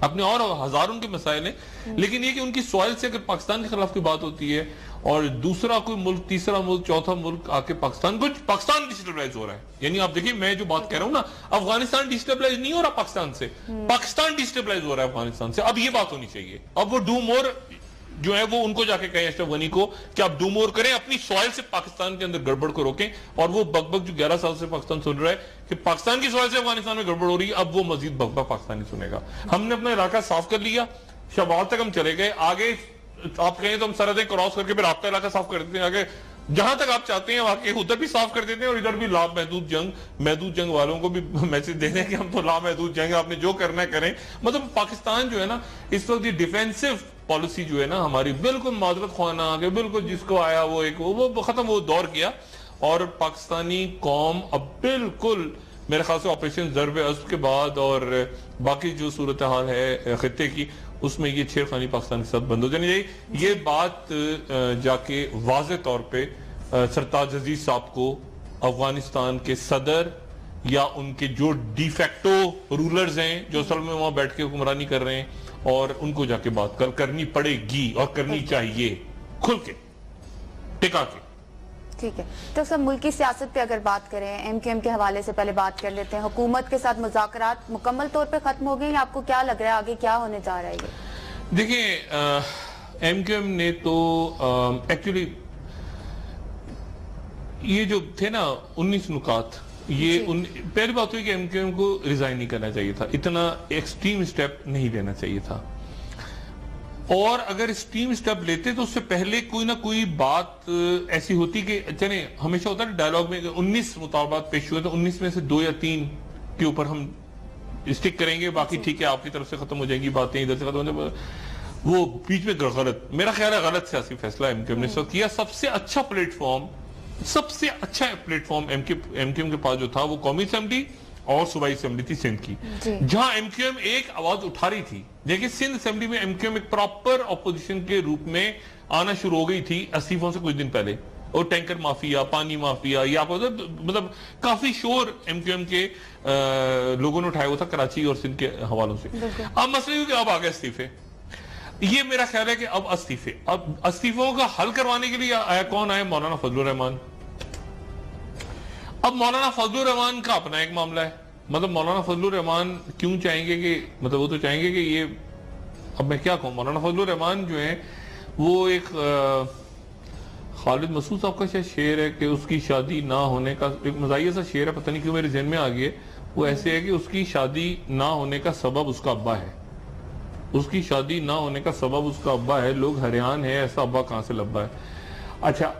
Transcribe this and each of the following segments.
اپنے اور ہزاروں کے مسائل ہیں، لیکن یہ کہ ان کی سوائل سے اگر پاکستان کے خلاف کوئی بات ہوتی ہے اور دوسرا کوئی ملک، تیسرا ملک، چوتھا ملک آ کے پاکستان ڈیسٹیبلائز ہو رہا ہے. یعنی آپ دیکھیں میں جو بات کہہ رہا ہوں نا، افغانستان ڈیسٹیبلائز نہیں ہو رہا پاکستان سے، پاکستان ڈیسٹیبلائز ہو رہا ہے افغانستان سے. اب یہ بات ہونی چاہیے. اب وہ ڈو مور جو ہے وہ ان کو جا کے کہیں اشرف غنی کو کہ آپ ڈو مور کریں، اپنی سوائل سے پاکستان کے اندر گڑبڑ کو روکیں. اور وہ بک بک جو 11 سال سے پاکستان سن رہا ہے کہ پاکستان کی سوائل سے افغانستان میں گڑبڑ ہو رہی ہے، اب وہ مزید بک بک پاکستان ہی سنے گا. ہم نے اپنا علاقہ صاف کر لیا، شوال تک ہم چلے گئے، آگے آپ کہیں تو ہم سرحدیں کراس کر کے پھر آپ کا علاقہ صاف کر دیتے ہیں. آگے جہاں تک آپ چاہتے ہیں واقعی ادھر بھی صاف کر دیتے ہیں، اور ادھر بھی محدود جنگ والوں کو بھی میسج دے دیں کہ ہم تو لامحدود جنگ، آپ نے جو کرنا ہے کریں. مطلب پاکستان جو ہے نا اس وقت یہ ڈیفینسو پالیسی جو ہے نا ہماری بالکل معذرت خواہ نہ آگے، بالکل جس کو آیا وہ ختم، وہ دور کیا. اور پاکستانی قوم اب بالکل میرے خیال سے آپریشن ضرب اسد کے بعد اور باقی جو صورتحال ہے خطے کی، اس میں یہ چھیڑ خانی پاکستان کے ساتھ بند ہو جانی چاہیے. یہ بات جا کے واضح طور پہ سرتاج عزیز صاحب کو، افغانستان کے صدر یا ان کے جو ڈی فیکٹو رولرز ہیں جو اصل میں وہاں بیٹھ کے حکمرانی کر رہے ہیں، اور ان کو جا کے بات کرنی پڑے گی اور کرنی چاہیے کھل کے، ٹکا کے. ٹھیک ہے ڈاکٹر صاحب، ملکی سیاست پہ اگر بات کریں، ایم کیو ایم کے حوالے سے پہلے بات کر لیتے ہیں. حکومت کے ساتھ مذاکرات مکمل طور پہ ختم ہو گئے یا آپ کو کیا لگ رہا ہے آگے کیا ہونے جا رہا ہے؟ یہ دیکھیں ایم کیو ایم نے تو ایکچولی یہ جو تھے نا 19 نکات، یہ پہلی بات ہوئی کہ ایم کیو ایم کو ریزائن نہیں کرنا چاہیے تھا، اتنا ایکسٹریم سٹیپ نہیں لینا چاہیے تھا. اور اگر اسٹریم سٹیپ لیتے تو اس سے پہلے کوئی نہ کوئی بات ایسی ہوتی کہ چلیں، ہمیشہ ہوتا ہے ڈائلاگ میں 19 مطالبات پیش ہوئے تو 19 میں سے 2 یا 3 کے اوپر ہم اسٹک کریں گے، باقی ٹھیک ہے آپ کی طرف سے ختم ہو جائیں گی باتیں، ادھر سے ختم ہو جائیں گی. وہ بیچ میں غلط، میرا خیال ہے غلط سیاسی فیصلہ ایم کیو ایم نے کیا. سب سے اچھا platform MQM کے پاس جو تھا وہ قومی اسمبلی اور صوبائی اسمبلی تھی سندھ کی، جہاں ایم کیو ایم ایک آواز اٹھا رہی تھی. لیکن سندھ اسمبلی میں ایم کیو ایم ایک پراپر اپوزیشن کے روپ میں آنا شروع ہو گئی تھی استعفوں سے کچھ دن پہلے. اور ٹینکر مافیا، پانی مافیا، یا مطلب کافی شور ایم کیو ایم کے لوگوں نے اٹھایا ہوا تھا کراچی اور سندھ کے حوالوں سے. اب مسئلہ یہ کہ اب آگے استعفے، یہ میرا خیال ہے کہ اب استعفوں کا حل کروانے کے لیے آیا کون آئے؟ مولانا فضل الرحمان. اب مولانا فضل الرحمان کا اپنا ایک معاملہ ہے. مطلب مولانا فضل الرحمان کیوں چاہیں گے کہ مطلب وہ تو چاہیں گے کہ یہ، اب میں کیا کہوں، مولانا فضل الرحمان جو ہیں وہ ایک خالد مسعود صاحب کا شاید شعر ہے کہ اس کی شادی نہ ہونے کا، ایک مزاحیہ سا شعر ہے، پتہ نہیں کیوں میرے ذہن میں آ گیا. وہ ایسے ہے کہ اس کی شادی نہ ہونے کا سبب اس کا ابا ہے، اس کی شادی نہ ہونے کا سبب اس کا ابا ہے. لوگ حیران ہیں ایسا ابا کہاں سے لبا ہے. اچھا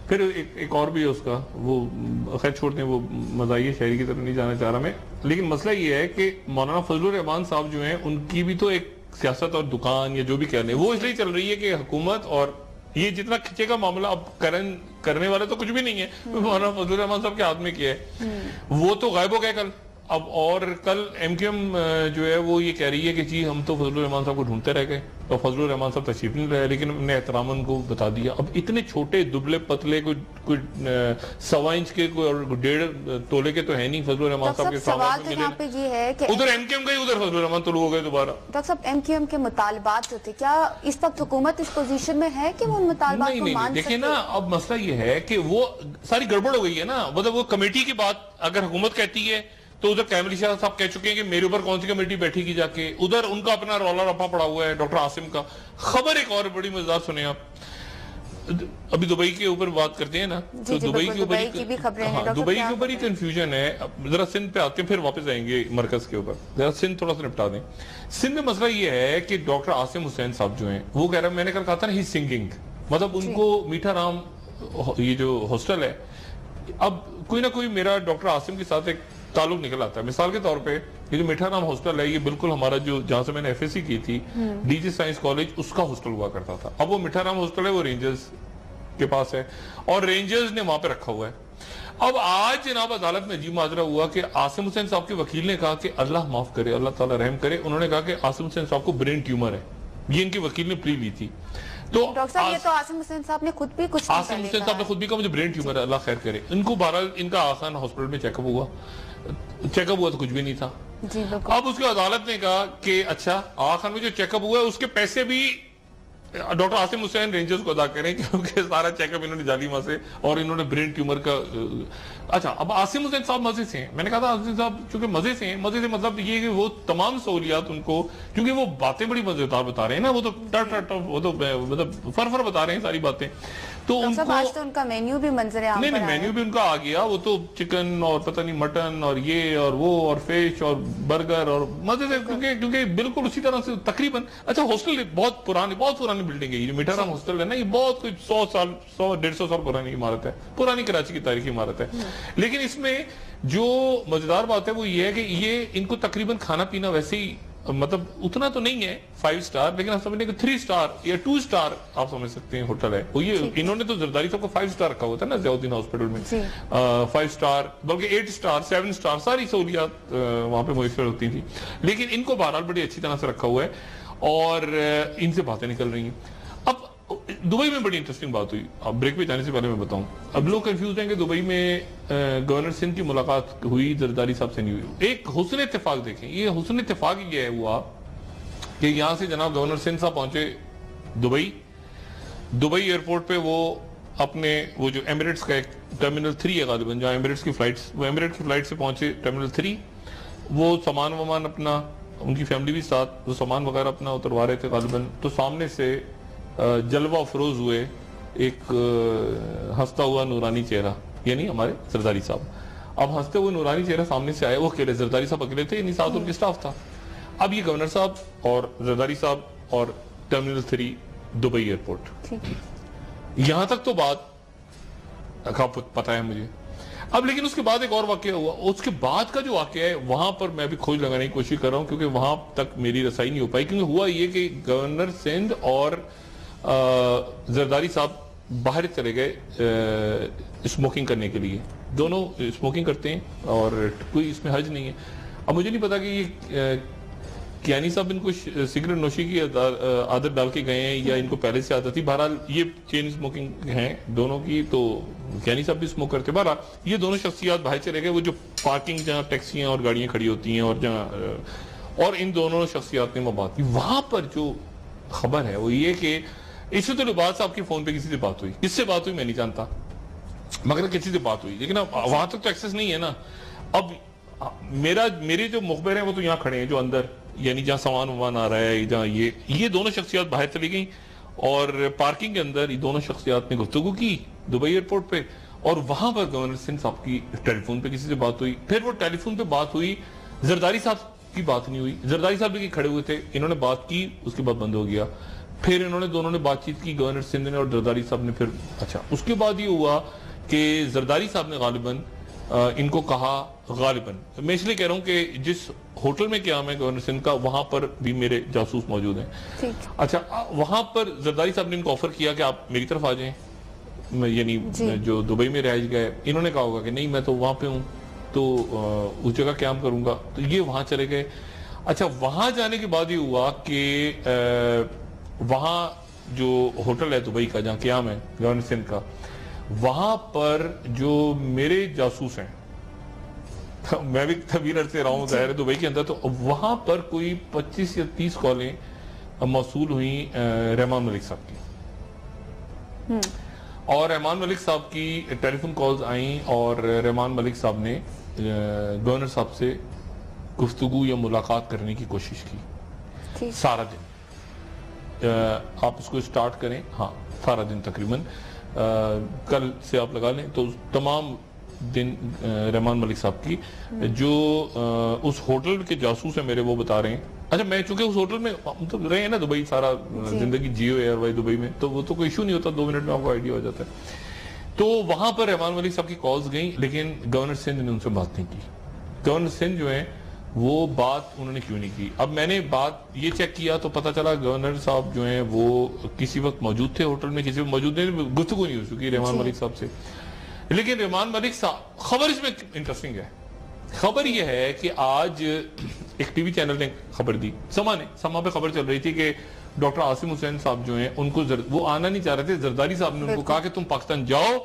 پھر ایک اور بھی ہے اس کا، وہ خیر چھوڑتے ہیں، وہ مزاحیہ شاعری کی طرف نہیں جانا چاہ رہا میں. لیکن مسئلہ یہ ہے کہ مولانا فضل الرحمان صاحب جو ہیں ان کی بھی تو ایک سیاست اور دکان یا جو بھی کہہ لیں وہ اس لیے چل رہی ہے کہ حکومت اور یہ جتنا کھچے کا معاملہ اب کرنے والے تو کچھ بھی نہیں ہے، مولانا فضل الرحمان صاحب کے ہاتھ میں کیا ہے. وہ تو غائب ہو گئے کل. اب اور کل ایم کیو ایم جو ہے وہ یہ کہہ رہی ہے کہ جی ہم تو فضل الرحمان صاحب کو ڈھونڈتے رہ گئے اور فضل الرحمان صاحب تشریف نہیں لائے، لیکن ہم نے احتراماً کو بتا دیا. اب اتنے چھوٹے دبلے پتلے کوئی 1.25 انچ کے کوئی اور 1.5 تولے کے تو ہے نہیں فضل الرحمان صاحب کے سوال تو یہاں پہ یہ ہے کہ ادھر ایم کیو ایم گئی، ادھر فضل الرحمان طلوع ہو گئے دوبارہ. ڈاکٹر صاحب ایم کیو ایم کے مطالبات جو تھے، کیا اس وقت حکومت اس پوزیشن میں ہے کہ وہ ان مطالبات کو مان سکے؟ دیکھیں نا اب مسئلہ یہ ہے کہ وہ ساری گڑبڑ ہو گئی ہے نا. مطلب وہ کمیٹی کی بات اگر حکومت کہتی ہے تو ادھر کیمری شاہ صاحب کہہ چکے ہیں کہ میرے اوپر کون سی کمیٹی بیٹھے گی جا کے، ادھر ان کا اپنا رولا رپا پڑا ہوا ہے ڈاکٹر عاصم کا. خبر ایک اور بڑی مزیدار سنیں آپ، ابھی دبئی کے اوپر بات کرتے ہیں نا، تو دبئی کے اوپر ہی کنفیوژن ہے. ذرا سندھ پہ آتے ہیں پھر واپس آئیں گے مرکز کے اوپر. ذرا سندھ تھوڑا سا نپٹا دیں. سندھ میں مسئلہ یہ ہے کہ ڈاکٹر عاصم حسین صاحب جو ہیں وہ کہہ رہے ہیں، میں نے کل کہا تھا نا ہی سنگنگ، مطلب ان کو میٹھا رام یہ جو ہاسٹل ہے، اب کوئی نہ کوئی میرا ڈاکٹر عاصم کے ساتھ ایک تعلق نکل آتا ہے. مثال کے طور پہ یہ جو میٹھا رام ہاسٹل ہے یہ بالکل ہمارا جو جہاں سے میں نے ایف ایس سی کی تھی ڈی جی سائنس کالج، اس کا ہاسٹل ہوا کرتا تھا. اب وہ میٹھا رام ہاسٹل ہے وہ رینجرز کے پاس ہے اور رینجرز نے وہاں پہ رکھا ہوا ہے. اب آج جناب عدالت میں عجیب ماجرا ہوا کہ عاصم حسین صاحب کے وکیل نے کہا کہ اللہ معاف کرے، اللہ تعالیٰ رحم کرے، انہوں نے کہا کہ عاصم حسین صاحب کو برین ٹیومر ہے. یہ ان کے وکیل نے پلی لی تھی. تو ڈاکٹر صاحب یہ تو عاصم حسین صاحب نے خود بھی کچھ عاصم حسین صاحب نے خود بھی کہا مجھے برین ٹیومر ہے، اللہ خیر کرے. ان کو بہرحال ان کا آخان ہاسپٹل میں چیک اپ ہوا تو کچھ بھی نہیں تھا. جی بالکل. اب اس کی عدالت نے کہا کہ اچھا آخر میں جو چیک اپ ہوا ہے اس کے پیسے بھی ڈاکٹر عاصم حسین رینجرز کو ادا کریں کیونکہ سارا چیک اپ انہوں نے جعلی وہاں سے اور انہوں نے برین ٹیومر کا. اچھا اب عاصم حسین صاحب مزے سے ہیں, میں نے کہا تھا عاصم صاحب چونکہ مزے سے ہیں, مزے سے مطلب یہ کہ وہ تمام سہولیات ان کو, کیونکہ وہ باتیں بڑی مزیدار بتا رہے ہیں نا, وہ تو وہ تو مطلب فر بتا رہے ہیں ساری باتیں, تو ان کو آج تو ان کا مینیو بھی منظر عام نہیں مینیو بھی ان کا آ گیا, وہ تو چکن اور پتہ نہیں مٹن اور یہ اور وہ اور فش اور برگر اور مزے سے, کیونکہ بالکل اسی طرح سے تقریباً. اچھا ہاسٹل بہت پرانی بلڈنگ ہے, یہ میٹھا رام ہاسٹل ہے نا, یہ بہت کچھ 100-150 سال پرانی عمارت ہے, پرانی کراچی کی تاریخی عمارت ہے. لیکن اس میں جو مزیدار بات ہے وہ یہ ہے کہ یہ ان کو تقریباً کھانا پینا ویسے ہی مطلب اتنا تو نہیں ہے 5 سٹار, لیکن آپ سمجھیں کہ 3 سٹار یا 2 سٹار آپ سمجھ سکتے ہیں ہوٹل ہے وہ. یہ انہوں نے تو زرداری صاحب کو 5 سٹار رکھا ہوا تھا نا ضیاءالدین ہاسپٹل میں, 5 سٹار بلکہ 8 سٹار 7 سٹار ساری سہولیات وہاں پہ میسر ہوتی تھی. لیکن ان کو بہرحال بڑی اچھی طرح سے رکھا ہوا ہے اور ان سے باتیں نکل رہی ہیں. اب دبئی میں بڑی انٹرسٹنگ بات ہوئی, اب بریک پہ جانے سے پہلے میں بتاؤں, اب لوگ کنفیوز ہیں کہ دبئی میں گورنر سندھ کی ملاقات ہوئی, زرداری صاحب سے نہیں ہوئی. ایک حسن اتفاق دیکھیں, یہ حسن اتفاق یہ ہوا کہ یہاں سے جناب گورنر سندھ صاحب پہنچے دبئی ایئرپورٹ پہ, وہ اپنے وہ جو ایمریٹس کا ایک ٹرمینل 3 ہے غالباً جہاں ایمریٹس کی فلائٹس, وہ ایمریٹس کی فلائٹ سے پہنچے ٹرمینل 3, وہ سامان اپنا, ان کی فیملی بھی ساتھ, وہ سامان وغیرہ اپنا اتروا رہے تھے غالباً, تو سامنے سے جلوہ افروز ہوئے ایک ہنستا ہوا نورانی چہرہ, یعنی ہمارے زرداری صاحب. اب ہنستے ہوئے نورانی چہرہ سامنے سے آئے, وہ اکیلے, زرداری صاحب اکیلے تھے, یعنی ساتھ ان کے سٹاف تھا. اب یہ گورنر صاحب اور زرداری صاحب اور ٹرمینل 3 دبئی ایئرپورٹ, یہاں تک تو بات پتا ہے مجھے. اب لیکن اس کے بعد ایک اور واقعہ ہوا, اس کے بعد کا جو واقعہ ہے وہاں پر میں بھی کھوج لگانے کی کوشش کر رہا ہوں کیونکہ وہاں تک میری رسائی نہیں ہو پائی. کیونکہ ہوا یہ کہ گورنر سندھ اور زرداری صاحب باہر چلے گئے اسموکنگ کرنے کے لیے, دونوں اسموکنگ کرتے ہیں اور کوئی اس میں حرج نہیں ہے. اب مجھے نہیں پتا کہ یہ کیانی صاحب ان کو سگریٹ نوشی کی عادت ڈال کے گئے ہیں یا ان کو پہلے سے عادت تھی. بہرحال یہ چین اسموکنگ ہیں دونوں کی, تو کیانی صاحب بھی اسموک کرتے. بہرحال یہ دونوں شخصیات باہر چلے گئے, وہ جو پارکنگ جہاں ٹیکسیاں اور گاڑیاں کھڑی ہوتی ہیں اور جہاں, اور ان دونوں شخصیات نے وہ بات کی. وہاں پر جو خبر ہے وہ یہ کہ اس سے تو لباس صاحب کی فون پہ کسی سے بات ہوئی, کس سے بات ہوئی میں نہیں جانتا, مگر کسی سے بات ہوئی, لیکن اب وہاں تک تو ایکسس نہیں ہے نا. اب میرے جو مخبر ہیں وہ تو یہاں کھڑے ہیں جو اندر, یعنی جہاں سامان آ رہا ہے, جہاں یہ دونوں شخصیات باہر چلی گئیں اور پارکنگ کے اندر یہ دونوں شخصیات نے گفتگو کی دبئی ایئرپورٹ پہ, اور وہاں پر گورنر سندھ صاحب کی ٹیلی فون پہ کسی سے بات ہوئی. پھر وہ ٹیلی فون پہ بات ہوئی, زرداری صاحب کی بات نہیں ہوئی. زرداری صاحب بھی کھڑے ہوئے تھے, انہوں نے بات کی, اس کے بعد بند ہو گیا. پھر دونوں نے بات چیت کی, گورنر سندھ نے اور زرداری صاحب نے. پھر اچھا اس کے بعد یہ ہوا کہ زرداری صاحب نے غالباً ان کو کہا, غالباً میں اس لیے کہہ رہا ہوں کہ جس ہوٹل میں قیام ہے گورنر سندھ کا وہاں پر بھی میرے جاسوس موجود ہیں. اچھا وہاں پر زرداری صاحب نے ان کو آفر کیا کہ آپ میری طرف آ جائیں, یعنی جو دبئی میں رہائش گئے, انہوں نے کہا ہوگا کہ نہیں میں تو وہاں پہ ہوں تو اس جگہ قیام کروں گا, تو یہ وہاں چلے گئے. اچھا وہاں جانے کے بعد یہ ہوا کہ وہاں جو ہوٹل ہے دبئی کا جہاں قیام ہے گورنر سندھ کا, وہاں پر جو میرے جاسوس ہیں, میں بھی طویل عرصے رہا ہوں ظاہر دبئی کے اندر, تو وہاں پر کوئی 25 یا 30 کالیں موصول ہوئیں رحمان ملک صاحب کی, اور رحمان ملک صاحب کی ٹیلی فون کالز آئیں اور رحمان ملک صاحب نے گورنر صاحب سے گفتگو یا ملاقات کرنے کی کوشش کی سارا دن. آپ اس کو سٹارٹ کریں, ہاں سارا دن تقریباً کل سے آپ لگا لیں تو تمام دن رحمان ملک صاحب کی جو اس ہوٹل کے جاسوس ہیں میرے, وہ بتا رہے ہیں. اچھا میں چونکہ اس ہوٹل میں رہے ہیں نا دبئی سارا زندگی جیو ایئر وائی دبئی میں, تو وہ تو کوئی ایشو نہیں ہوتا, 2 منٹ میں آپ کو آئیڈیا ہو جاتا ہے. تو وہاں پر رحمان ملک صاحب کی کالز گئیں, لیکن گورنر سندھ نے ان سے بات نہیں کی. گورنر سندھ جو ہیں وہ بات انہوں نے کیوں نہیں کی. اب میں نے بات یہ چیک کیا تو پتا چلا گورنر صاحب جو ہیں وہ کسی وقت موجود تھے ہوٹل میں, کسی وقت موجود نہیں, گفتگو نہیں ہو چکی رحمان ملک صاحب سے. لیکن رحمان ملک صاحب, خبر اس میں انٹرسٹنگ ہے, خبر یہ ہے کہ آج ایک ٹی وی چینل نے خبر دی, سما پہ خبر چل رہی تھی کہ ڈاکٹر عاصم حسین صاحب جو ہیں ان کو وہ آنا نہیں چاہ رہے تھے, زرداری صاحب نے ان کو کہا کہ تم پاکستان جاؤ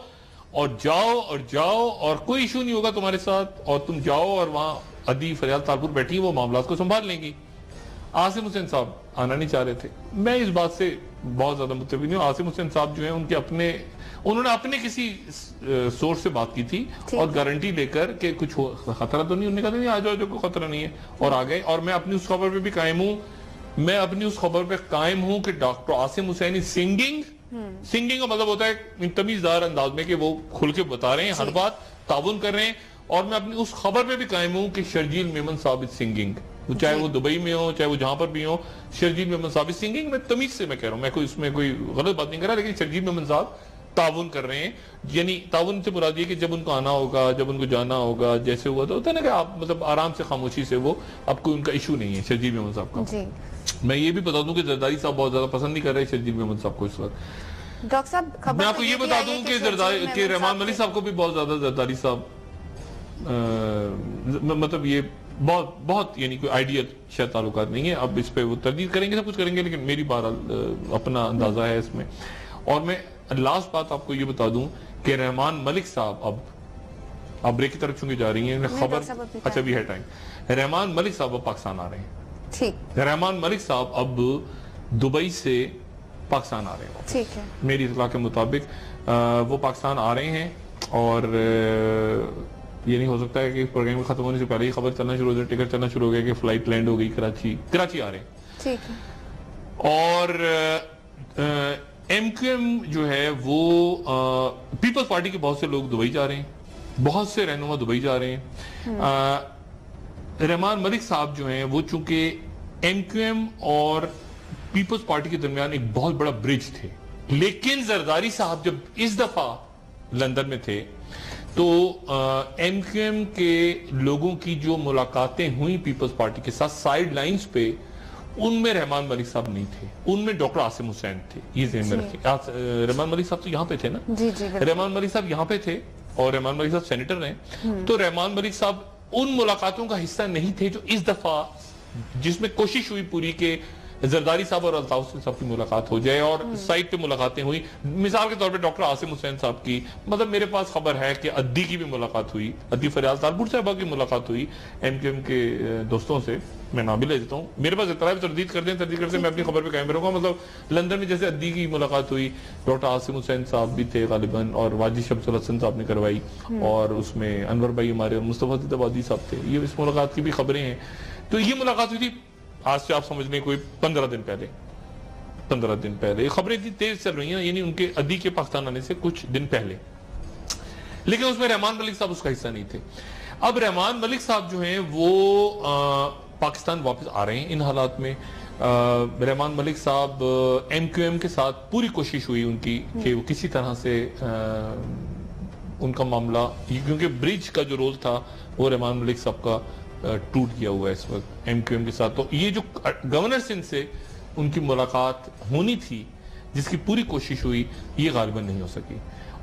اور کوئی ایشو نہیں ہوگا تمہارے ساتھ, اور تم جاؤ اور وہاں عدی فریال تالپور بیٹھی ہیں وہ معاملات کو سنبھال لیں گی. عاصم حسین صاحب آنا نہیں چاہ رہے تھے. میں اس بات سے بہت زیادہ متفق نہیں ہوں. عاصم حسین صاحب جو ہیں ان کے انہوں نے اپنے کسی سورس سے بات کی تھی اور گارنٹی لے کر کہ کچھ خطرہ تو نہیں, انہوں نے کہا نہیں آ جاؤ جو کوئی خطرہ نہیں ہے, اور آ گئے. اور میں اپنی اس خبر پہ بھی قائم ہوں, کہ ڈاکٹر عاصم حسینی سنگنگ کا مطلب ہوتا ہے تمیزدار انداز میں کہ وہ کھل کے بتا رہے ہیں ہر بات, تعاون کر رہے ہیں. اور میں اپنی اس خبر پہ بھی قائم ہوں کہ شرجیل میمن صاحب سنگنگ, چاہے وہ دبئی میں ہو چاہے وہ جہاں پر بھی ہو, شرجیل میمن صاحب سنگنگ. میں تمیز سے میں کہہ رہا ہوں, میں کوئی اس میں کوئی غلط بات نہیں کر رہا, لیکن شرجیل میمن صاحب تعاون کر رہے ہیں. یعنی تعاون سے مراد یہ کہ جب ان کو آنا ہوگا, جب ان کو جانا ہوگا, جیسے ہوا تو ہوتا ہے نا کہ آپ مطلب آرام سے خاموشی سے, وہ اب کوئی ان کا ایشو نہیں ہے شرجیل میمن صاحب کا. میں یہ بھی بتا دوں کہ زرداری صاحب بہت زیادہ پسند نہیں کر رہے شرجیل میمن صاحب کو اس وقت. ڈاکٹر صاحب میں آپ کو یہ بتا دوں کہ رحمان ملک صاحب کو بھی بہت زیادہ زرداری صاحب مطلب یہ بہت یعنی کوئی آئیڈیل شاید تعلقات نہیں ہے. اب اس پہ وہ تردید کریں گے, سب کچھ کریں گے, لیکن میری بہرحال اپنا اندازہ ہے اس میں. اور میں لاسٹ بات آپ کو یہ بتا دوں کہ رحمان ملک صاحب اب بریک کی طرف چونکہ جا رہی ہیں خبر, اچھا بھی ہے ٹائم, رحمان ملک صاحب اب پاکستان آ رہے ہیں. رحمان ملک صاحب اب دبئی سے پاکستان آ رہے ہیں. ٹھیک ہے, میری اطلاع کے مطابق وہ پاکستان آ رہے ہیں. اور یہ نہیں ہو سکتا ہے کہ پروگرام ختم ہونے سے پہلے ہی خبر چلنا شروع ہو جائے, ٹکٹ چلنا شروع ہو گیا کہ فلائٹ لینڈ ہو گئی کراچی آ رہے ہیں. ٹھیک ہے. اور ایم کیو ایم جو ہے وہ پیپلز پارٹی کے بہت سے لوگ دبئی جا رہے ہیں, بہت سے رہنما دبئی جا رہے ہیں. رحمان ملک صاحب جو ہیں وہ چونکہ ایم کیو ایم اور پیپلز پارٹی کے درمیان ایک بہت بڑا برج تھے, لیکن زرداری صاحب جب اس دفعہ لندن میں تھے تو ایم کیو ایم کے لوگوں کی جو ملاقاتیں ہوئیں پیپلز پارٹی کے ساتھ سائیڈ لائنز پہ, ان میں رحمان ملک صاحب نہیں تھے, ان میں ڈاکٹر عاصم حسین تھے. یہ ذہن میں رکھیں, رحمان ملک صاحب تو یہاں پہ تھے نا, رحمان ملک صاحب یہاں پہ تھے اور رحمان ملک صاحب سینیٹر ہیں, تو رحمان ملک صاحب ان ملاقاتوں کا حصہ نہیں تھے جو اس دفعہ, جس میں کوشش ہوئی پوری کہ زرداری صاحب اور الطاف صاحب کی ملاقات ہو جائے اور سائٹ پہ ملاقاتیں ہوئی. مثال کے طور پہ ڈاکٹر عاصم حسین صاحب کی, مطلب میرے پاس خبر ہے کہ عدی کی بھی ملاقات ہوئی, عدی فریال تالپور صاحبہ کی ملاقات ہوئی ایم کیو ایم کے دوستوں سے. میں نام بھی لے دیتا ہوں, میرے پاس اطلاع تردید کرتے ہیں, میں اپنی خبر پہ قائم رہوں گا. مطلب لندن میں جیسے عدی کی ملاقات ہوئی, ڈاکٹر عاصم حسین صاحب بھی تھے غالباً, اور واجد شمس الحسن صاحب نے کروائی, اور اس میں انور بھائی ہمارے اور مصطفیٰ زیدآبادی صاحب تھے. یہ اس ملاقات کی بھی خبریں ہیں. تو یہ ملاقات ہوئی تھی آج سے آپ سمجھ لیں کوئی 15 دن پہلے. یہ خبریں اتنی تیز چل رہی ہیں, یعنی ان کے عدی کے پاکستان آنے سے کچھ دن پہلے, لیکن اس میں رحمان ملک صاحب اس کا حصہ نہیں تھے. اب رحمان ملک صاحب جو ہیں وہ پاکستان واپس آ رہے ہیں ان حالات میں. رحمان ملک صاحب ایم کیو ایم کے ساتھ پوری کوشش ہوئی ان کی کہ وہ کسی طرح سے ان کا معاملہ, کیونکہ برج کا جو رول تھا وہ رحمان ملک صاحب کا ٹوٹ گیا ہوا ہے اس وقت ایم کیو ایم کے ساتھ. تو یہ جو گورنر سندھ سے ان کی ملاقات ہونی تھی جس کی پوری کوشش ہوئی, یہ غالباً نہیں ہو سکی.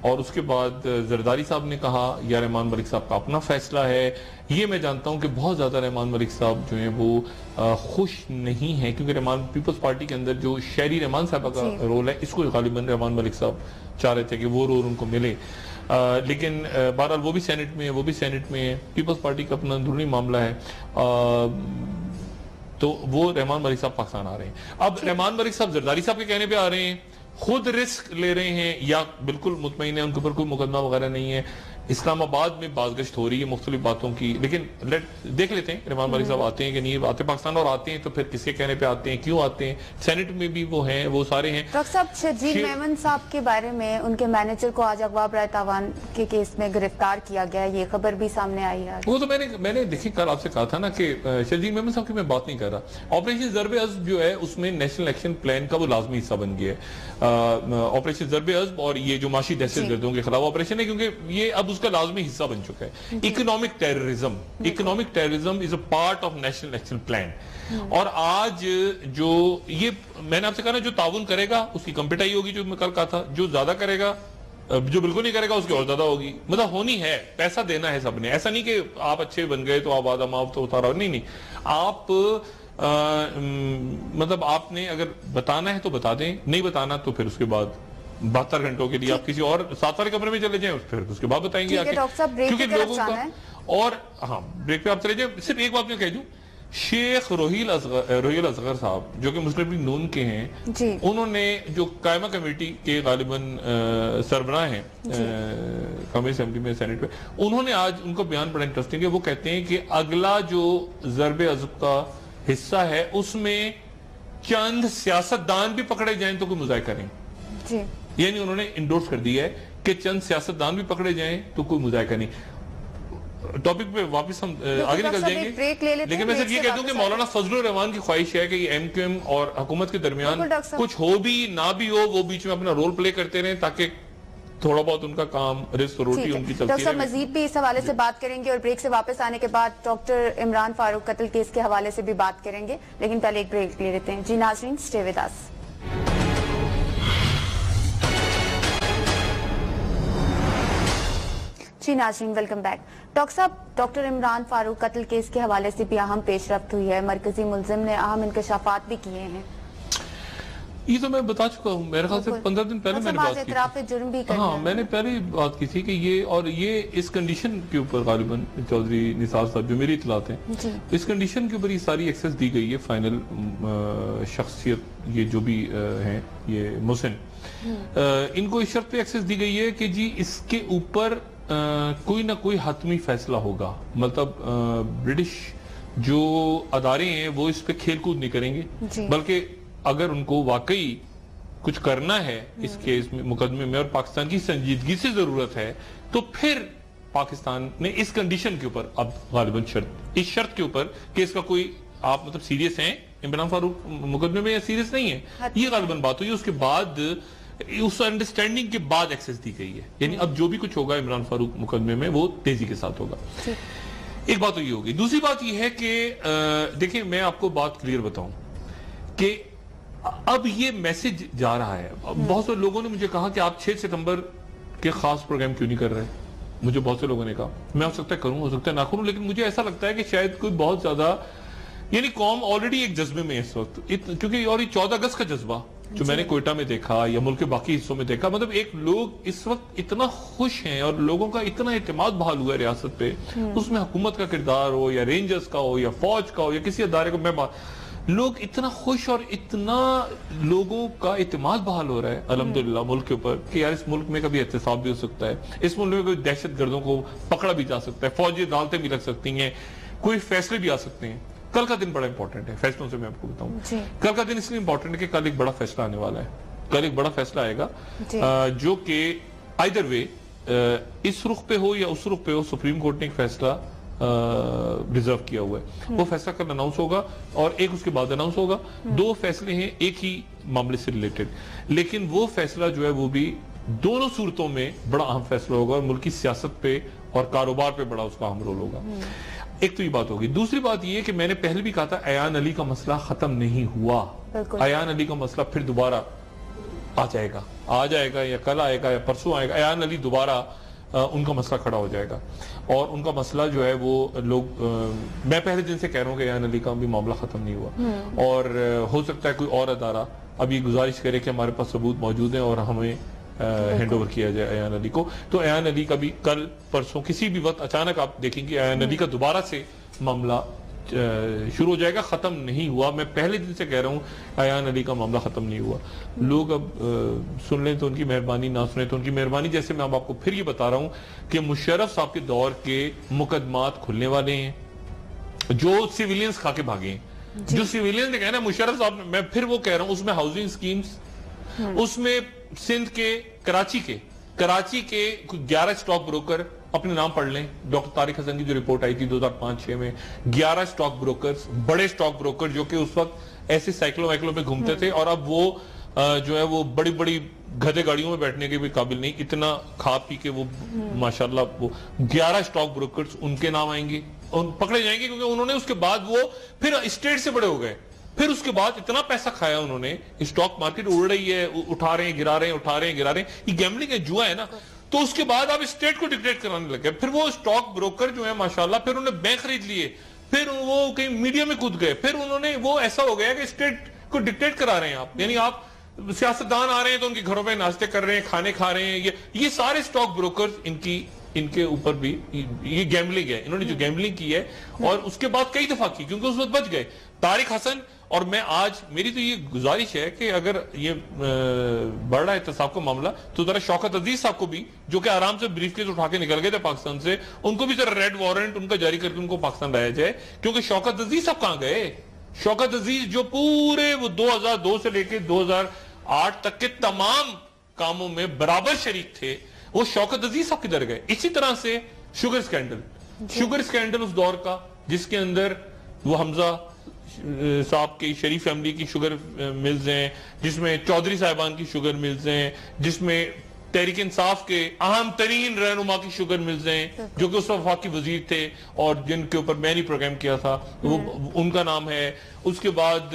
اور اس کے بعد زرداری صاحب نے کہا یا رحمان ملک صاحب کا اپنا فیصلہ ہے. یہ میں جانتا ہوں کہ بہت زیادہ رحمان ملک صاحب جو ہیں وہ خوش نہیں ہیں, کیونکہ پیپلز پارٹی کے اندر جو شہری رحمان صاحبہ کا رول ہے, اس کو غالباً رحمان ملک صاحب چاہ رہے تھے کہ وہ رول ان کو ملے. لیکن بہرحال وہ بھی سینٹ میں ہے, پیپلز پارٹی کا اپنا اندرونی معاملہ ہے. تو وہ رحمان ملک صاحب پاکستان آ رہے ہیں. اب رحمان ملک صاحب زرداری صاحب کے کہنے پہ آ رہے ہیں, خود رسک لے رہے ہیں یا بالکل مطمئن ہیں, ان کے اوپر کوئی مقدمہ وغیرہ نہیں ہے. اسلام آباد میں بازگشت ہو رہی ہے مختلف باتوں کی, لیکن دیکھ لیتے ہیں رحمان ملک صاحب آتے ہیں کہ نہیں آتے پاکستان, اور آتے ہیں تو پھر کس کے کہنے پہ آتے ہیں, کیوں آتے ہیں. سینٹ میں بھی وہ ہیں, وہ سارے ہیں. ڈاکٹر صاحب شرجیل میمن صاحب کے بارے میں ان کے مینیجر کو آج اغوا برائے تاوان کے کیس میں گرفتار کیا گیا, یہ خبر بھی سامنے آئی ہے. وہ تو میں نے دیکھی کل آپ سے کہا تھا نا کہ شرجیل میمن صاحب کی میں بات نہیں کر رہا. آپریشن ضرب عزب جو ہے اس میں نیشنل ایکشن پلان کا وہ لازمی حصہ بن گیا ہے. آپریشن ضرب عزب اور یہ جو معاشی دہشت گردوں کے خلاف آپریشن ہے, کیونکہ یہ اب اس کا لازمی حصہ بن چکا ہے. Economic terrorism is a part of national action plan. اور آج جو یہ میں نے آپ سے کہا نا, جو تعاون کرے گا اس کی کم پٹائی ہوگی, جو میں کل کہا تھا, جو زیادہ کرے گا, جو بالکل نہیں کرے گا اس کی اور زیادہ ہوگی. مطلب ہونی ہے, پیسہ دینا ہے سب نے. ایسا نہیں کہ آپ اچھے بن گئے تو آپ آدم آپ تو اتارا, نہیں. آپ مطلب آپ نے اگر بتانا ہے تو بتا دیں, نہیں بتانا تو پھر اس کے بعد 72 گھنٹوں کے لیے آپ کسی اور 7 والے کمرے میں چلے جائیں, پھر اس کے بعد بتائیں گے. کیونکہ لوگوں کا اور ہاں بریک پہ آپ چلے جائیں. صرف ایک بات میں کہہ دوں, شیخ روحیل اصغر صاحب جو کہ مسلم لیگ نون کے ہیں, انہوں نے جو قائمہ کمیٹی کے غالباً سربراہ ہیں قومی اسمبلی میں سینٹ پہ, انہوں نے آج ان کا بیان بڑا انٹرسٹنگ ہے. وہ کہتے ہیں کہ اگلا جو ضرب عضب کا حصہ ہے اس میں چند سیاستدان بھی پکڑے جائیں تو کوئی مذائقہ نہیں. یعنی انہوں نے انڈورس کر دیا ہے کہ چند سیاستدان بھی پکڑے جائیں تو کوئی مذائقہ نہیں. ٹاپک پہ واپس ہم آگے نکل جائیں گے, لیکن میں صرف یہ کہتا ہوں کہ مولانا فضل الرحمان کی خواہش ہے کہ یہ ایم کیو ایم اور حکومت کے درمیان کچھ ہو بھی نہ بھی ہو, وہ بیچ میں اپنا رول پلے کرتے رہیں تاکہ تھوڑا بہت ان کا کام رزق روٹی ان کی چلتی رہے. ڈاکٹر صاحب مزید بھی اس حوالے سے بات کریں گے اور بریک سے واپس آنے کے بعد ڈاکٹر عمران فاروق قتل کیس کے حوالے سے بھی بات کریں گے, لیکن پہلے ایک بریک لے لیتے ہیں. جی ناظرین, اسٹے ود اس. جی ناظرین, ویلکم بیک. ڈاکٹر صاحب, ڈاکٹر عمران فاروق قتل کیس کے حوالے سے بھی اہم پیش رفت ہوئی ہے, مرکزی ملزم نے اہم انکشافات بھی کیے ہیں. یہ تو میں بتا چکا ہوں, میرے خیال سے 15 دن پہلے میں نے بات کی اعتراف جرم بھی کرنا. ہاں میں نے پہلے بات کی تھی کہ یہ اس کنڈیشن کے اوپر غالباً چودھری نثار صاحب جو میری اطلاعات ہیں, اس کنڈیشن کے اوپر یہ ساری ایکسس دی گئی ہے. فائنل شخصیت یہ جو بھی ہیں یہ محسن, ان کو اس شرط پہ ایکسس دی گئی ہے کہ جی اس کے اوپر کوئی نہ کوئی حتمی فیصلہ ہوگا. مطلب برٹش جو ادارے ہیں وہ اس پہ کھیل کود نہیں کریں گے, بلکہ اگر ان کو واقعی کچھ کرنا ہے اس کیس میں مقدمے میں اور پاکستان کی سنجیدگی سے ضرورت ہے تو پھر پاکستان نے اس کنڈیشن کے اوپر اب غالباً اس شرط کے اوپر کہ اس کا کوئی آپ مطلب سیریس ہیں عمران فاروق مقدمے میں یا سیریس نہیں ہے, یہ غالباً بات ہوئی. اس کے بعد اس انڈرسٹینڈنگ کے بعد ایکسس دی گئی ہے. یعنی اب جو بھی کچھ ہوگا عمران فاروق مقدمے میں وہ تیزی کے ساتھ ہوگا. ایک بات تو یہ ہوگی. دوسری بات یہ ہے کہ دیکھیں میں آپ کو بات کلیئر بتاؤں کہ اب یہ میسج جا رہا ہے. بہت سے لوگوں نے مجھے کہا کہ آپ 6 ستمبر کے خاص پروگرام کیوں نہیں کر رہے. مجھے بہت سے لوگوں نے کہا, میں ہو سکتا ہے کروں, ہو سکتا ہے نہ کروں, لیکن مجھے ایسا لگتا ہے کہ شاید کوئی بہت زیادہ یعنی قوم آلریڈی ایک جذبے میں اس وقت, کیونکہ اور یہ 14 اگست کا جذبہ جو میں نے کوئٹہ میں دیکھا یا ملک کے باقی حصوں میں دیکھا, مطلب ایک لوگ اس وقت اتنا خوش ہیں اور لوگوں کا اتنا اعتماد بحال ہوا ہے ریاست پہ, اس میں حکومت کا کردار ہو یا رینجرز کا ہو یا فوج کا ہو یا کسی ادارے کو, میں لوگ اتنا خوش اور اتنا لوگوں کا اعتماد بحال ہو رہا ہے الحمدللہ ملک کے اوپر کہ یار اس ملک میں کبھی احتساب بھی ہو سکتا ہے, اس ملک میں کوئی دہشت گردوں کو پکڑا بھی جا سکتا ہے, فوجی عدالتیں بھی لگ سکتی ہیں, کوئی فیصلے بھی آ سکتے ہیں. کل کا دن بڑا امپورٹنٹ ہے فیصلوں سے, میں آپ کو بتاؤں کل کا دن اس لیے امپورٹنٹ ہے کہ کل ایک بڑا فیصلہ آنے والا ہے. کل ایک بڑا فیصلہ آئے گا جو کہ آئیدر وے اس رخ پہ ہو یا اس رخ پہ ہو, سپریم کورٹ نے ایک فیصلہ ریزرو کیا ہوا ہے. وہ فیصلہ کل اناؤنس ہوگا اور ایک اس کے بعد اناؤنس ہوگا. 2 فیصلے ہیں ایک ہی معاملے سے ریلیٹڈ, لیکن وہ فیصلہ جو ہے وہ بھی دونوں صورتوں میں بڑا اہم فیصلہ ہوگا اور ملکی سیاست پہ اور کاروبار پہ بڑا اس کا اہم رول ہوگا. ایک تو یہ بات ہوگی. دوسری بات یہ ہے کہ میں نے پہلے بھی کہا تھا ایان علی کا مسئلہ ختم نہیں ہوا. ایان علی کا مسئلہ پھر دوبارہ آ جائے گا یا کل آئے گا یا پرسوں آئے گا. ایان علی دوبارہ ان کا مسئلہ کھڑا ہو جائے گا اور ان کا مسئلہ جو ہے وہ لوگ, میں پہلے دن سے کہہ رہا ہوں کہ ایان علی کا بھی معاملہ ختم نہیں ہوا اور ہو سکتا ہے کوئی اور ادارہ اب یہ گزارش کرے کہ ہمارے پاس ثبوت موجود ہیں اور ہمیں ہینڈ اوور کیا جائے ایان علی کو. تو ایان علی کا بھی کل پرسوں کسی بھی وقت اچانک آپ دیکھیں گے ایان علی کا دوبارہ سے معاملہ شروع ہو جائے گا. ختم نہیں ہوا, میں پہلے دن سے کہہ رہا ہوں ایان علی کا معاملہ ختم نہیں ہوا. لوگ اب سن لیں تو ان کی مہربانی, نہ سنیں تو ان کی مہربانی. جیسے میں اب آپ کو پھر یہ بتا رہا ہوں کہ مشرف صاحب کے دور کے مقدمات کھلنے والے ہیں جو سیویلینز کھا کے بھاگے ہیں. جو سیویلینز نے کہنا مشرف صاحب, میں پھر وہ کہہ رہا ہوں, اس میں ہاؤسنگ سکیمز, اس میں سندھ کے کراچی کے 11 سٹاک بروکر اپنے نام پڑھ لیں. ڈاکٹر طارق حسن کی جو رپورٹ آئی تھی 2005-6 میں, 11 سٹاک بروکرز, بڑے سٹاک بروکر جو کہ اس وقت ایسے سائیکلوں وائکلوں پہ گھومتے تھے اور اب وہ جو ہے وہ بڑی بڑی گدھے گاڑیوں میں بیٹھنے کے بھی قابل نہیں, اتنا کھا پی کے وہ ماشاءاللہ وہ 11 سٹاک بروکرز ان کے نام آئیں گے, پکڑے جائیں گے کیونکہ انہوں نے اس کے بعد وہ پھر اسٹیٹ سے بڑے ہو گئے. پھر اس کے بعد اتنا پیسہ کھایا انہوں نے, اسٹاک مارکیٹ اڑ رہی ہے, اٹھا رہے ہیں گرا رہے ہیں, اٹھا رہے ہیں گرا رہے ہیں, یہ گیمبلنگ ہے, جوا ہے نا. تو اس کے بعد آپ اسٹیٹ کو ڈکٹیٹ کرانے لگے. پھر وہ اسٹاک بروکر جو ہیں ماشاءاللہ پھر انہوں نے بینک خرید لیے, پھر وہ کہیں میڈیا میں کود گئے, پھر انہوں نے وہ ایسا ہو گیا کہ اسٹیٹ کو ڈکٹیٹ کرا رہے ہیں آپ. یعنی آپ سیاستدان آ رہے ہیں تو ان کے گھروں پہ ناشتے کر رہے ہیں, کھانے کھا رہے ہیں. یہ سارے اسٹاک بروکرز ان کی ان کے اوپر بھی یہ گیمبلنگ ہے, انہوں نے جو گیمبلنگ کی ہے اور اس کے بعد کئی دفعہ کی کیونکہ اس وقت بچ گئے. طارق حسن, اور میں آج میری تو یہ گزارش ہے کہ اگر یہ بڑھ رہا ہے احتساب کا معاملہ تو ذرا شوکت عزیز صاحب کو بھی, جو کہ آرام سے بریف کیس اٹھا کے نکل گئے تھے پاکستان سے, ان کو بھی ذرا ریڈ وارنٹ ان کا جاری کر کے ان کو پاکستان لایا جائے. کیونکہ شوکت عزیز صاحب کہاں گئے؟ شوکت عزیز جو پورے وہ 2002 سے لے کے 2008 تک کے تمام کاموں میں برابر شریک تھے, وہ شوکت عزیز صاحب کدھر گئے؟ اسی طرح سے شوگر سکینڈل اس دور کا, جس کے اندر وہ حمزہ صاحب کی شریف فیملی کی شوگر ملز ہیں, جس میں چودھری صاحبان کی شوگر ملز ہیں, جس میں تحریک انصاف کے اہم ترین رہنما کی شوگر ملز ہیں جو کہ اس وقت وفاقی وزیر تھے اور جن کے اوپر میں نے پروگرام کیا تھا, وہ ان کا نام ہے. اس کے بعد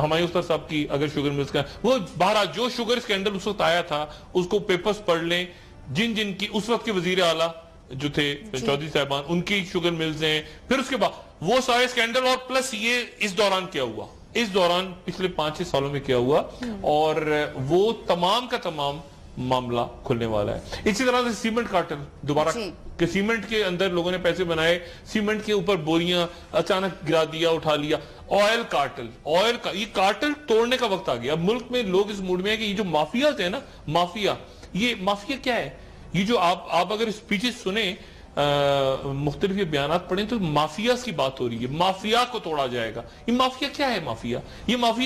ہمایوں اختر صاحب کی اگر شوگر ملز کا, وہ بہرحال جو شوگر سکینڈل اس وقت آیا تھا اس کو پیپرز پڑھ لیں, جن کی اس وقت کے وزیر اعلیٰ جو تھے چودھری صاحبان, ان کی شوگر ملز ہیں. پھر اس کے بعد وہ سارے سکینڈل اور پلس یہ اس دوران کیا ہوا, اس دوران پچھلے 5-6 سالوں میں کیا ہوا, اور وہ تمام کا تمام معاملہ کھلنے والا ہے. اسی طرح سے سیمنٹ کارٹل دوبارہ کہ سیمنٹ کے اندر لوگوں نے پیسے بنائے, سیمنٹ کے اوپر بوریاں اچانک گرا دیا, اٹھا لیا. آئل کارٹل, یہ کارٹل توڑنے کا وقت آ گیا. اب ملک میں لوگ اس موڈ میں ہیں کہ یہ جو مافیاز ہیں نا, یہ مافیا کیا ہے؟ یہ جو آپ اگر اسپیچز سنیں, مختلف یہ بیانات پڑھیں تو مافیاز کی بات ہو رہی ہے, مافیا کو توڑا جائے گا. یہ مافیا کیا ہے؟ مافیا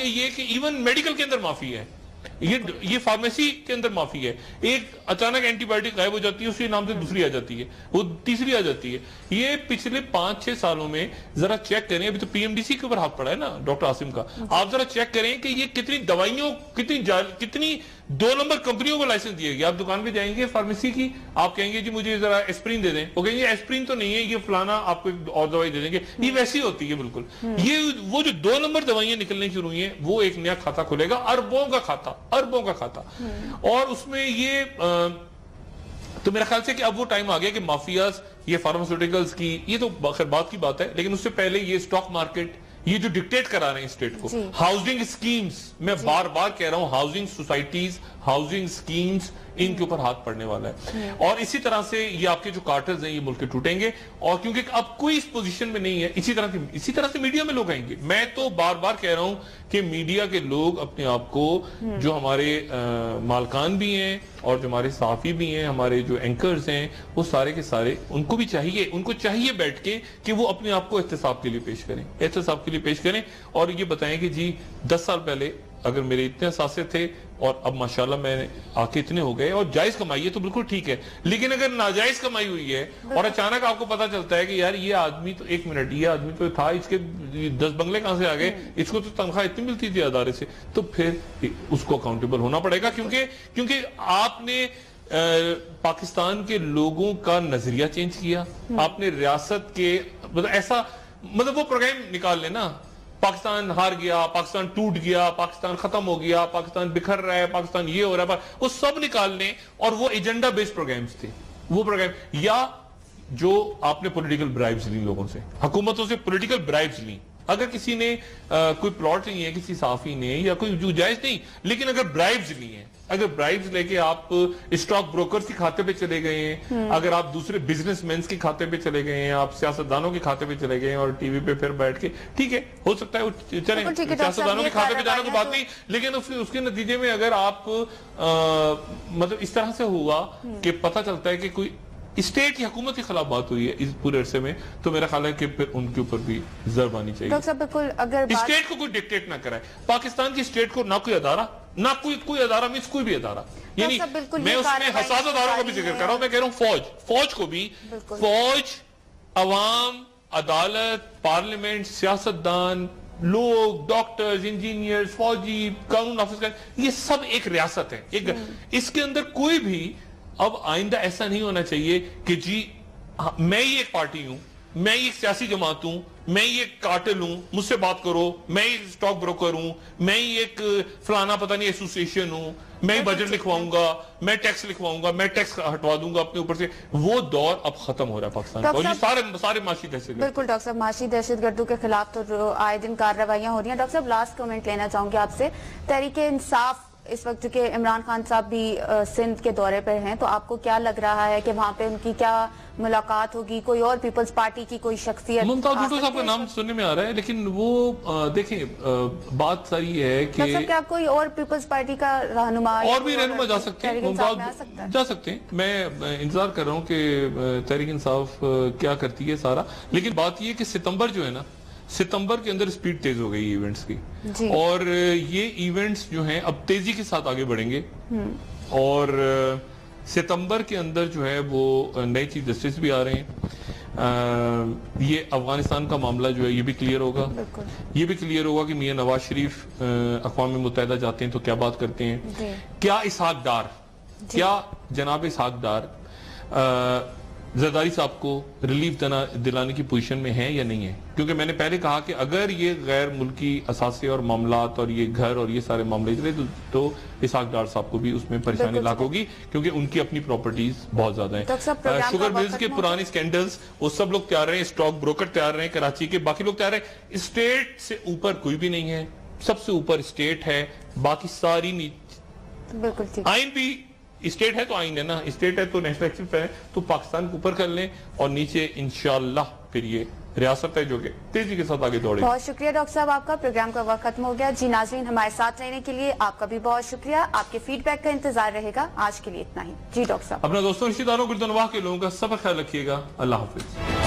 یہ ہے کہ ایون میڈیکل کے اندر مافیا ہے, یہ فارمیسی کے اندر مافیا ہے. ایک اچانک اینٹی بایوٹک غائب ہو جاتی ہے, اسی نام سے دوسری آ جاتی ہے, وہ تیسری آ جاتی ہے. یہ پچھلے 5-6 سالوں میں ذرا چیک کریں, ابھی تو پی ایم ڈی سی کے اوپر ہاتھ پڑا ہے نا ڈاکٹر عاصم کا, آپ ذرا چیک کریں کہ یہ کتنی دوائیوں, کتنی 2 نمبر کمپنیوں کو لائسنس دیے گیا. آپ دکان پہ جائیں گے فارمیسی کی, آپ کہیں گے جی مجھے ذرا ایسپرین دے دیں, وہ کہیں گے ایسپرین تو نہیں ہے, یہ فلانا آپ کو اور دوائی دے دیں گے. یہ ویسی ہوتی ہے بالکل. یہ وہ جو 2 نمبر دوائیاں نکلنے شروع ہوئی ہیں, وہ ایک نیا کھاتا کھلے گا, اربوں کا کھاتا. اور اس میں یہ تو میرا خیال سے کہ اب وہ ٹائم آ گیا کہ مافیاز, یہ فارماسیوٹیکلز کی, یہ تو خیر بات کی بات ہے, لیکن اس سے پہلے یہ اسٹاک مارکیٹ, یہ جو ڈکٹیٹ کرا رہے ہیں اسٹیٹ کو, ہاؤسنگ اسکیمز, میں بار بار کہہ رہا ہوں, ہاؤسنگ سوسائٹیز, ہاؤسنگ اسکیمز, ان کے اوپر ہاتھ پڑنے والا ہے. اور اسی طرح سے یہ آپ کے جو کارٹرز ہیں یہ ملک کے ٹوٹیں گے, اور کیونکہ اب کوئی اس پوزیشن میں نہیں ہے. اسی طرح سے میڈیا میں لوگ آئیں گے. میں تو بار بار کہہ رہا ہوں کہ میڈیا کے لوگ اپنے آپ کو, جو ہمارے مالکان بھی ہیں اور جو ہمارے صحافی بھی ہیں, ہمارے جو اینکرز ہیں, وہ سارے کے سارے, ان کو چاہیے بیٹھ کے کہ وہ اپنے آپ کو احتساب کے لیے پیش کریں, اور یہ بتائیں کہ جی 10 سال پہلے اگر میرے اتنے اثاثے تھے اور اب ماشاءاللہ میں آ کے اتنے ہو گئے, اور جائز کمائی ہے تو بالکل ٹھیک ہے, لیکن اگر ناجائز کمائی ہوئی ہے اور اچانک آپ کو پتا چلتا ہے کہ یار یہ آدمی تو, ایک منٹ, یہ آدمی تو تھا, اس کے 10 بنگلے کہاں سے آ گئے, اس کو تو تنخواہ اتنی ملتی تھی ادارے سے, تو پھر اس کو اکاؤنٹیبل ہونا پڑے گا. کیونکہ آپ نے پاکستان کے لوگوں کا نظریہ چینج کیا, آپ نے ریاست کے ایسا وہ پروگرام نکال لینا, پاکستان ہار گیا, پاکستان ٹوٹ گیا, پاکستان ختم ہو گیا, پاکستان بکھر رہا ہے, پاکستان یہ ہو رہا ہے, وہ سب نکال لیں, اور وہ ایجنڈا بیس پروگرامز تھے, وہ پروگرام, یا جو آپ نے پولیٹیکل برائبز لی, لوگوں سے, حکومتوں سے پولیٹیکل برائبز لی. اگر کسی نے کوئی پلاٹ نہیں ہے, کسی صحافی نے, یا کوئی جو جائز نہیں, لیکن اگر برائبز لی ہیں, اگر برائبز لے کے آپ اسٹاک بروکرز کے کھاتے پہ چلے گئے ہیں, اگر آپ دوسرے بزنس مینز کے کھاتے پہ چلے گئے ہیں, آپ سیاستدانوں کے کھاتے پہ چلے گئے ہیں, اور ٹی وی پہ پھر بیٹھ کے, ٹھیک ہے, ہو سکتا ہے چلیں, سیاستدانوں کے کھاتے پہ جانا تو بات نہیں, لیکن اس کے نتیجے میں اگر آپ اس طرح سے ہوا کہ پتہ چلتا ہے کہ کوئی اسٹیٹ کی حکومت کے خلاف بات ہوئی ہے اس پورے عرصے میں, تو میرا خیال ہے کہ پھر ان کے اوپر بھی ضرب آنی چاہیے. ڈاکٹر صاحب بالکل, اگر اسٹیٹ کو کوئی ڈکٹیٹ نہ کرائے, پاکستان کی اسٹیٹ کو نہ کوئی ادارہ, نہ کوئی ادارہ مینس کوئی بھی ادارہ, یعنی میں اس میں حساس اداروں کا بھی ذکر کر رہا ہوں, میں کہہ رہا ہوں فوج کو بھی, فوج, عوام, عدالت, پارلیمنٹ, سیاستدان, لوگ, ڈاکٹرز, انجینئرز, فوجی, قانون نافذ کرنے, یہ سب ایک ریاست ہے. اس کے اندر کوئی بھی اب آئندہ ایسا نہیں ہونا چاہیے کہ جی میں ہی ایک پارٹی ہوں, میں ہی ایک سیاسی جماعت ہوں, میں ہی ایک کارٹل ہوں, مجھ سے بات کرو, میں ہی اسٹاک بروکر ہوں, میں ہی ایک فلانا پتہ نہیں ایسوسیشن ہوں, میں ہی بجٹ لکھواؤں گا, میں ٹیکس لکھواؤں گا, میں ٹیکس ہٹوا دوں گا اپنے اوپر سے. وہ دور اب ختم ہو رہا ہے پاکستان کا, اور یہ سارے معاشی دہشت گرد. بالکل ڈاکٹر صاحب, معاشی دہشت گردوں کے خلاف تو آئے دن کارروائیاں ہو رہی ہیں. ڈاکٹر صاحب لاسٹ کمنٹ لینا چاہوں گی آپ سے, تحریک انصاف اس وقت کہ عمران خان صاحب بھی سندھ کے دورے پر ہیں، تو آپ کو کیا لگ رہا ہے کہ وہاں پہ ان کی کیا ملاقات ہوگی؟ کوئی اور پیپلز پارٹی کی کوئی شخصیت؟ ممتاز بھٹو صاحب کا نام سننے میں آ رہا ہے، لیکن وہ دیکھیں بات ساری ہے کہ کیا کوئی اور پیپلز پارٹی کا رہنما اور بھی رہنما جا سکتے ہیں، ممتاز جا سکتے ہیں. میں انتظار کر رہا ہوں کہ تحریک انصاف کیا کرتی ہے سارا. لیکن بات یہ کہ ستمبر جو ہے نا، ستمبر کے اندر سپیڈ تیز ہو گئی ایونٹس کی، اور یہ ایونٹس جو ہیں اب تیزی کے ساتھ آگے بڑھیں گے، اور ستمبر کے اندر جو ہے وہ نئے چیف جسٹس بھی آ رہے ہیں. یہ افغانستان کا معاملہ جو ہے یہ بھی کلیئر ہوگا، یہ بھی کلیئر ہوگا کہ میاں نواز شریف اقوام متحدہ جاتے ہیں تو کیا بات کرتے ہیں، کیا اسحاق ڈار، کیا جناب اسحاق ڈار زرداری صاحب کو ریلیف دلانے کی پوزیشن میں ہے یا نہیں ہے. کیونکہ میں نے پہلے کہا کہ اگر یہ غیر ملکی اثاثے اور معاملات اور یہ گھر اور یہ سارے معاملے چلے تو اسحاق ڈار صاحب کو بھی اس میں پریشانی لاحق ہوگی، کیونکہ ان کی اپنی پراپرٹیز بہت زیادہ ہیں. شوگر ملز کے پرانے سکینڈلز وہ سب لوگ تیار رہے ہیں، اسٹاک بروکر تیار رہے ہیں کراچی کے، باقی لوگ تیار رہے ہیں. اسٹیٹ سے اوپر کوئی بھی نہیں ہے، سب سے اوپر اسٹیٹ ہے، باقی ساری آئین بھی اسٹیٹ ہے تو آئین ہے نا، اسٹیٹ ہے تو نیشنل ایکسیکٹو ہے تو پاکستان کو اوپر کر لیں، اور نیچے انشاءاللہ پھر یہ ریاست ہے جو کہ تیزی کے ساتھ آگے دوڑے. بہت شکریہ ڈاکٹر صاحب، آپ کا پروگرام کا وقت ختم ہو گیا. جی ناظرین، ہمارے ساتھ رہنے کے لیے آپ کا بھی بہت شکریہ. آپ کے فیڈ بیک کا انتظار رہے گا. آج کے لیے اتنا ہی. جی ڈاکٹر صاحب، اپنا دوستوں رشتہ داروں گردنواہ کے لوگوں کا سب خیال رکھیے گا. اللہ حافظ.